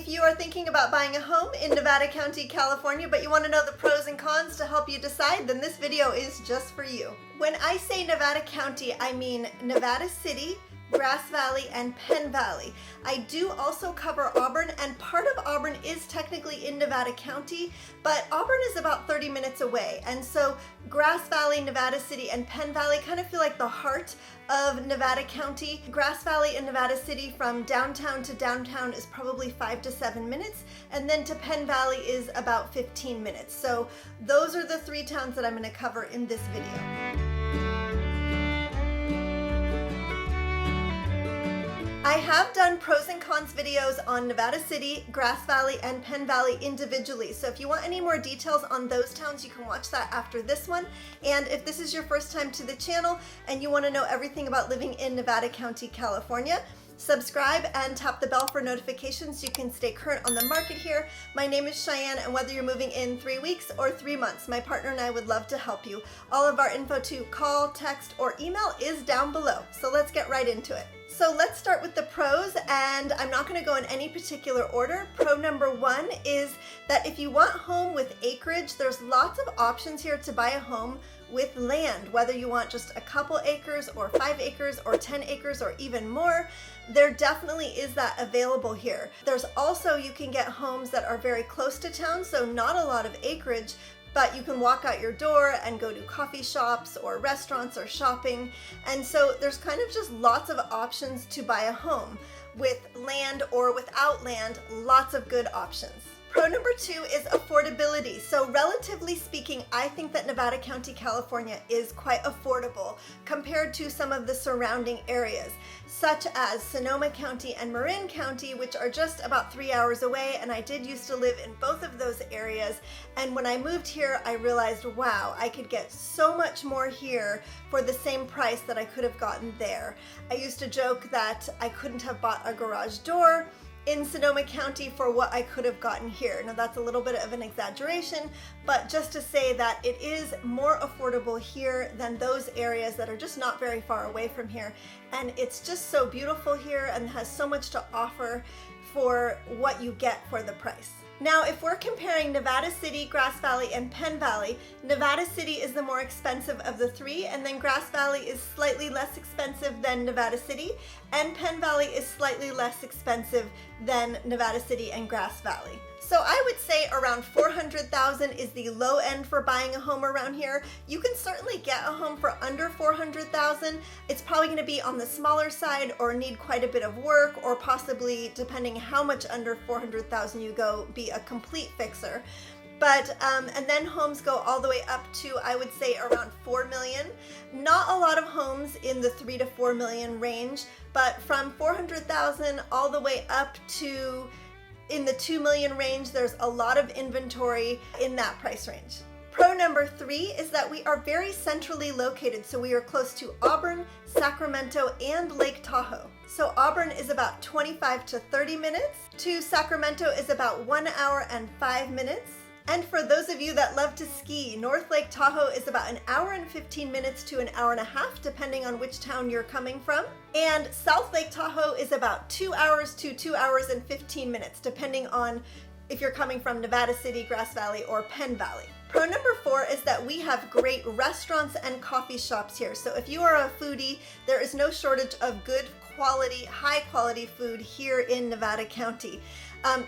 If you are thinking about buying a home in Nevada County, California, but you want to know the pros and cons to help you decide, then this video is just for you. When I say Nevada County, I mean Nevada City, Grass Valley, and Penn Valley. I do also cover Auburn, and part of Auburn is technically in Nevada County, but Auburn is about 30 minutes away. And so Grass Valley, Nevada City, and Penn Valley kind of feel like the heart of Nevada County. Grass Valley and Nevada City from downtown to downtown is probably 5 to 7 minutes, and then to Penn Valley is about 15 minutes. So those are the three towns that I'm going to cover in this video. I have done pros and cons videos on Nevada City, Grass Valley, and Penn Valley individually. So if you want any more details on those towns, you can watch that after this one. And if this is your first time to the channel and you want to know everything about living in Nevada County, California, subscribe and tap the bell for notifications so you can stay current on the market here. My name is Cheyenne, and whether you're moving in 3 weeks or 3 months, my partner and I would love to help you. All of our info to call, text, or email is down below. So let's get right into it. So let's start with the pros, and I'm not going to go in any particular order. Pro number one is that if you want a home with acreage, there's lots of options here to buy a home with land. Whether you want just a couple acres or 5 acres or 10 acres or even more, there definitely is that available here. There's also, you can get homes that are very close to town, so not a lot of acreage, but you can walk out your door and go to coffee shops or restaurants or shopping. And so there's kind of just lots of options to buy a home. With land or without land, lots of good options. Pro number two is affordability. So relatively speaking, I think that Nevada County, California is quite affordable compared to some of the surrounding areas, such as Sonoma County and Marin County, which are just about 3 hours away. And I did used to live in both of those areas. And when I moved here, I realized, wow, I could get so much more here for the same price that I could have gotten there. I used to joke that I couldn't have bought a garage door in Sonoma County for what I could have gotten here. Now that's a little bit of an exaggeration, but just to say that it is more affordable here than those areas that are just not very far away from here. And it's just so beautiful here and has so much to offer for what you get for the price. Now, if we're comparing Nevada City, Grass Valley, and Penn Valley, Nevada City is the more expensive of the three, and then Grass Valley is slightly less expensive than Nevada City, and Penn Valley is slightly less expensive than Nevada City and Grass Valley. So I would say around $400,000 is the low end for buying a home around here. You can certainly get a home for under $400,000. It's probably going to be on the smaller side or need quite a bit of work, or possibly, depending how much under $400,000 you go, be a complete fixer. But, and then homes go all the way up to, I would say, around 4 million. Not a lot of homes in the 3 to 4 million range, but from 400,000 all the way up to in the 2 million range, there's a lot of inventory in that price range. Pro number three is that we are very centrally located. So we are close to Auburn, Sacramento, and Lake Tahoe. So Auburn is about 25 to 30 minutes. To Sacramento is about 1 hour and 5 minutes. And for those of you that love to ski, North Lake Tahoe is about 1 hour and 15 minutes to 1.5 hours, depending on which town you're coming from. And South Lake Tahoe is about 2 hours to 2 hours and 15 minutes, depending on if you're coming from Nevada City, Grass Valley, or Penn Valley. Pro number four is that we have great restaurants and coffee shops here. So if you are a foodie, there is no shortage of good quality, high quality food here in Nevada County.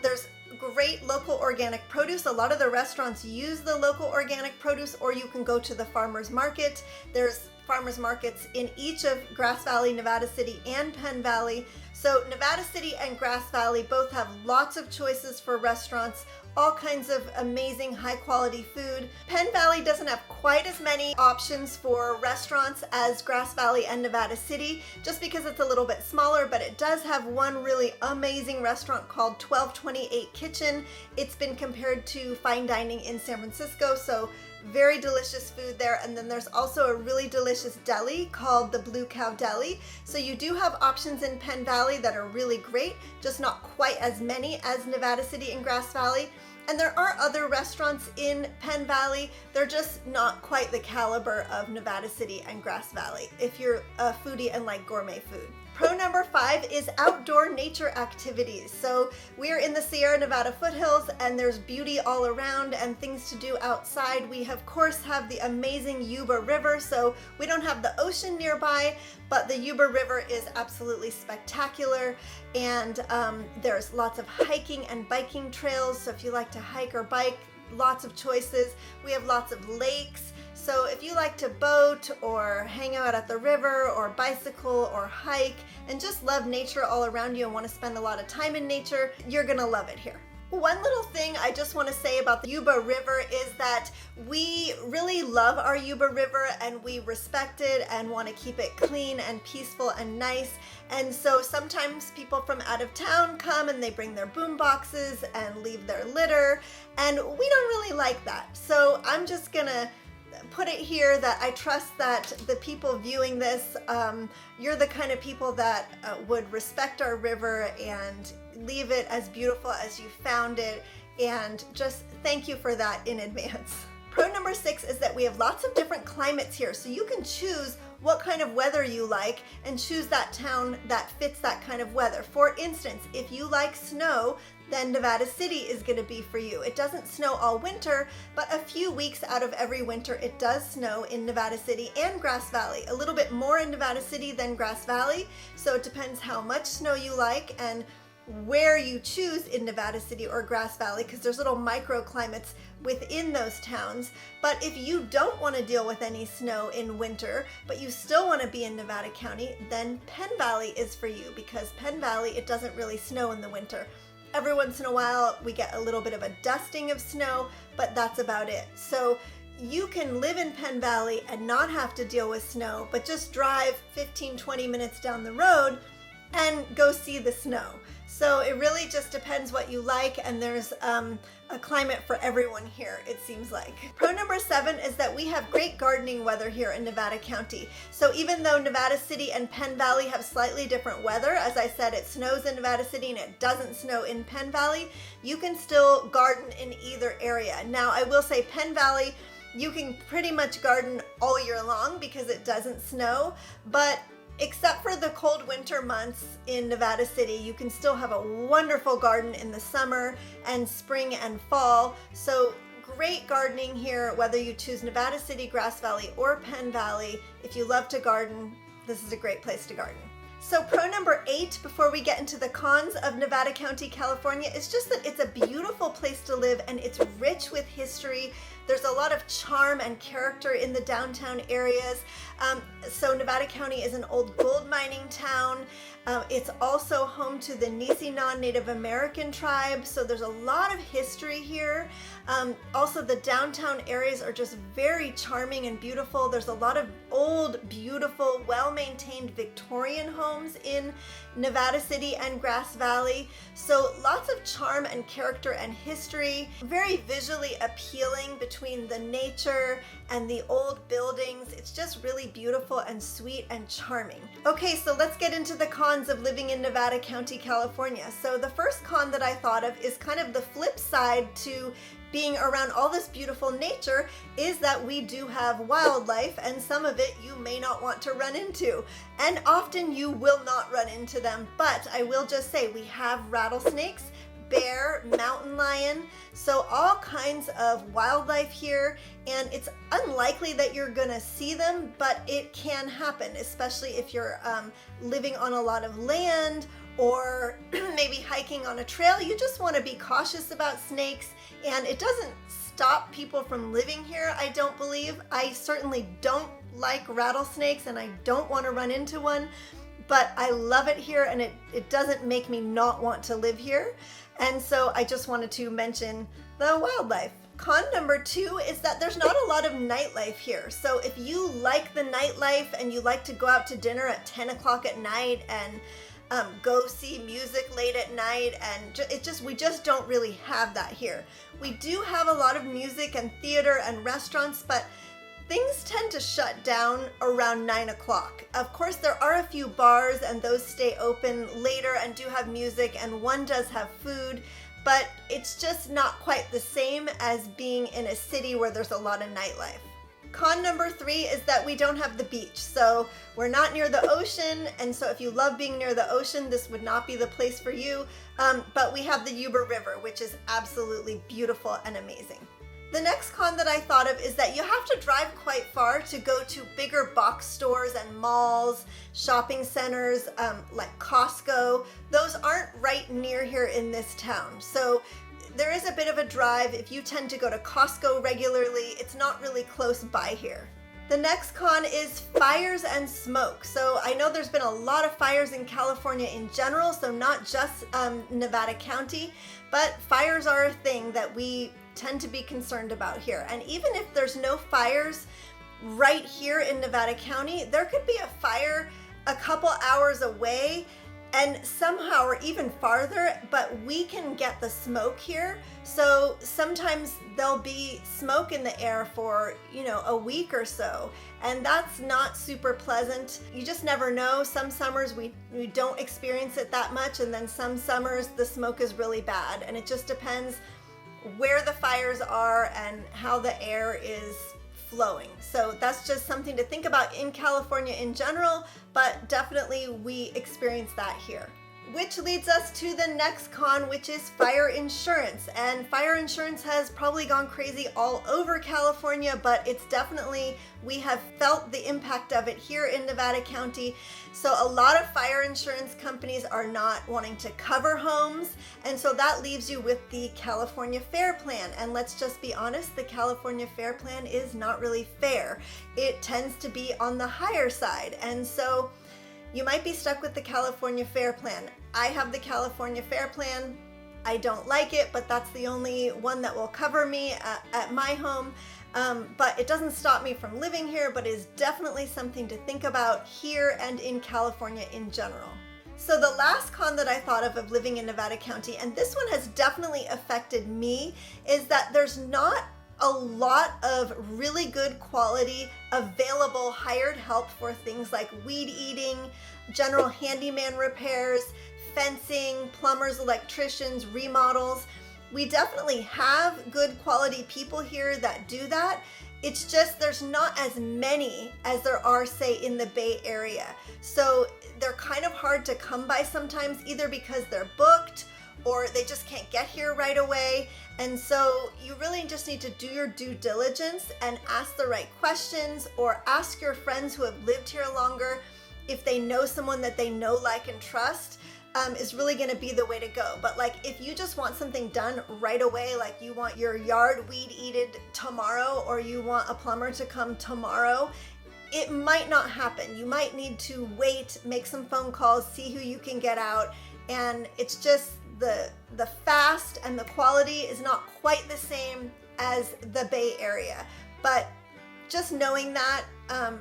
There's great local organic produce. A lot of the restaurants use the local organic produce, or you can go to the farmers market. There's farmers markets in each of Grass Valley, Nevada City, and Penn Valley. So Nevada City and Grass Valley both have lots of choices for restaurants, all kinds of amazing high quality food. Penn Valley doesn't have quite as many options for restaurants as Grass Valley and Nevada City, just because it's a little bit smaller, but it does have one really amazing restaurant called 1228 Kitchen. It's been compared to fine dining in San Francisco, so very delicious food there. And then there's also a really delicious deli called the Blue Cow Deli. So you do have options in Penn Valley that are really great, just not quite as many as Nevada City and Grass Valley. And there are other restaurants in Penn Valley. They're just not quite the caliber of Nevada City and Grass Valley if you're a foodie and like gourmet food. Pro number 5 is outdoor nature activities. So we're in the Sierra Nevada Foothills and there's beauty all around and things to do outside. We of course have the amazing Yuba River, so we don't have the ocean nearby, but the Yuba River is absolutely spectacular, and there's lots of hiking and biking trails. So if you like to hike or bike, lots of choices. We have lots of lakes. So if you like to boat or hang out at the river or bicycle or hike and just love nature all around you and want to spend a lot of time in nature, you're gonna love it here. One little thing I just want to say about the Yuba River is that we really love our Yuba River and we respect it and want to keep it clean and peaceful and nice. And so sometimes people from out of town come and they bring their boom boxes and leave their litter, and we don't really like that. So I'm just gonna put it here that I trust that the people viewing this, you're the kind of people that would respect our river and leave it as beautiful as you found it, and just thank you for that in advance. Pro number 6 is that we have lots of different climates here, so you can choose what kind of weather you like and choose that town that fits that kind of weather. For instance, if you like snow, then Nevada City is going to be for you. It doesn't snow all winter, but a few weeks out of every winter it does snow in Nevada City and Grass Valley. A little bit more in Nevada City than Grass Valley, so it depends how much snow you like and where you choose in Nevada City or Grass Valley, because there's little microclimates within those towns. But if you don't want to deal with any snow in winter, but you still want to be in Nevada County, then Penn Valley is for you, because Penn Valley, it doesn't really snow in the winter. Every once in a while we get a little bit of a dusting of snow, but that's about it. So you can live in Penn Valley and not have to deal with snow, but just drive 15-20 minutes down the road and go see the snow. So it really just depends what you like, and there's a climate for everyone here, it seems like. Pro number 7 is that we have great gardening weather here in Nevada County. So even though Nevada City and Penn Valley have slightly different weather, as I said, it snows in Nevada City and it doesn't snow in Penn Valley, you can still garden in either area. Now I will say Penn Valley, you can pretty much garden all year long because it doesn't snow, but except for the cold winter months in Nevada City, you can still have a wonderful garden in the summer and spring and fall. So great gardening here, whether you choose Nevada City, Grass Valley, or Penn Valley. If you love to garden, this is a great place to garden. So pro number 8, before we get into the cons of Nevada County, California, is just that it's a beautiful place to live and it's rich with history. There's a lot of charm and character in the downtown areas. So Nevada County is an old gold mining town. It's also home to the Nisenan Native American tribe, so there's a lot of history here. Also, the downtown areas are just very charming and beautiful. There's a lot of old, beautiful, well-maintained Victorian homes in Nevada City and Grass Valley. So lots of charm and character and history, very visually appealing between the nature and the old buildings. It's just really beautiful and sweet and charming. Okay, so let's get into the cons of living in Nevada County, California. So the first con that I thought of is kind of the flip side to being around all this beautiful nature, is that we do have wildlife, and some of it you may not want to run into. And often you will not run into them, but I will just say we have rattlesnakes, bear, mountain lion, so all kinds of wildlife here, and it's unlikely that you're gonna see them, but it can happen, especially if you're living on a lot of land or maybe hiking on a trail. You just want to be cautious about snakes, and it doesn't stop people from living here, I don't believe. I certainly don't like rattlesnakes and I don't want to run into one, but I love it here, and it doesn't make me not want to live here. And so I just wanted to mention the wildlife. Con number 2 is that there's not a lot of nightlife here. So if you like the nightlife and you like to go out to dinner at 10 o'clock at night and go see music late at night, and we just don't really have that here. We do have a lot of music and theater and restaurants, but things tend to shut down around 9 o'clock. Of course, there are a few bars, and those stay open later and do have music, and one does have food, but it's just not quite the same as being in a city where there's a lot of nightlife. Con number 3 is that we don't have the beach. So we're not near the ocean, and so if you love being near the ocean, this would not be the place for you. But we have the Yuba River, which is absolutely beautiful and amazing. The next con that I thought of is that you have to drive quite far to go to bigger box stores and malls, shopping centers, like Costco. Those aren't right near here in this town. So there is a bit of a drive. If you tend to go to Costco regularly, it's not really close by here. The next con is fires and smoke. So I know there's been a lot of fires in California in general, so not just Nevada County, but fires are a thing that we tend to be concerned about here. And even if there's no fires right here in Nevada County, there could be a fire a couple hours away and somehow, or even farther, but we can get the smoke here. So sometimes there'll be smoke in the air for, a week or so, and that's not super pleasant. You just never know. Some summers we don't experience it that much, and then some summers the smoke is really bad, and it just depends where the fires are and how the air is flowing. So that's just something to think about in California in general, but definitely we experience that here. Which leads us to the next con, which is fire insurance. And fire insurance has probably gone crazy all over California, but it's definitely, we have felt the impact of it here in Nevada County. So a lot of fire insurance companies are not wanting to cover homes, and so that leaves you with the California Fair Plan. And let's just be honest, the California Fair Plan is not really fair. It tends to be on the higher side, and so you might be stuck with the California Fair Plan. I have the California Fair Plan. I don't like it, but that's the only one that will cover me at my home. But it doesn't stop me from living here, but is definitely something to think about here and in California in general. So the last con that I thought of living in Nevada County, and this one has definitely affected me, is that there's not a lot of really good quality available hired help for things like weed eating, general handyman repairs, fencing, plumbers, electricians, remodels. We definitely have good quality people here that do that. It's just there's not as many as there are, say, in the Bay Area. So they're kind of hard to come by sometimes, either because they're booked or they just can't get here right away. And so you really just need to do your due diligence and ask the right questions, or ask your friends who have lived here longer if they know someone that they know, like, and trust. Is really going to be the way to go. But like, if you just want something done right away, like you want your yard weed eated tomorrow, or you want a plumber to come tomorrow, it might not happen. You might need to wait, make some phone calls, see who you can get out, and it's just the fast and the quality is not quite the same as the Bay Area. But just knowing that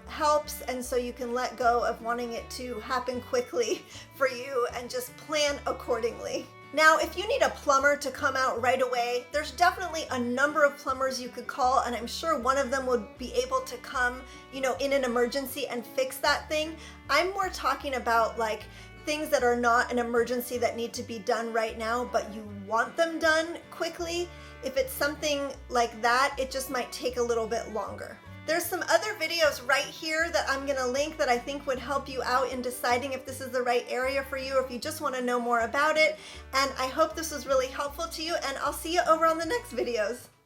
helps, and so you can let go of wanting it to happen quickly for you and just plan accordingly. Now, if you need a plumber to come out right away, there's definitely a number of plumbers you could call, and I'm sure one of them would be able to come, in an emergency and fix that thing. I'm more talking about like things that are not an emergency that need to be done right now, but you want them done quickly. If it's something like that, it just might take a little bit longer. There's some other videos right here that I'm gonna link that I think would help you out in deciding if this is the right area for you, or if you just wanna know more about it. And I hope this was really helpful to you, and I'll see you over on the next videos.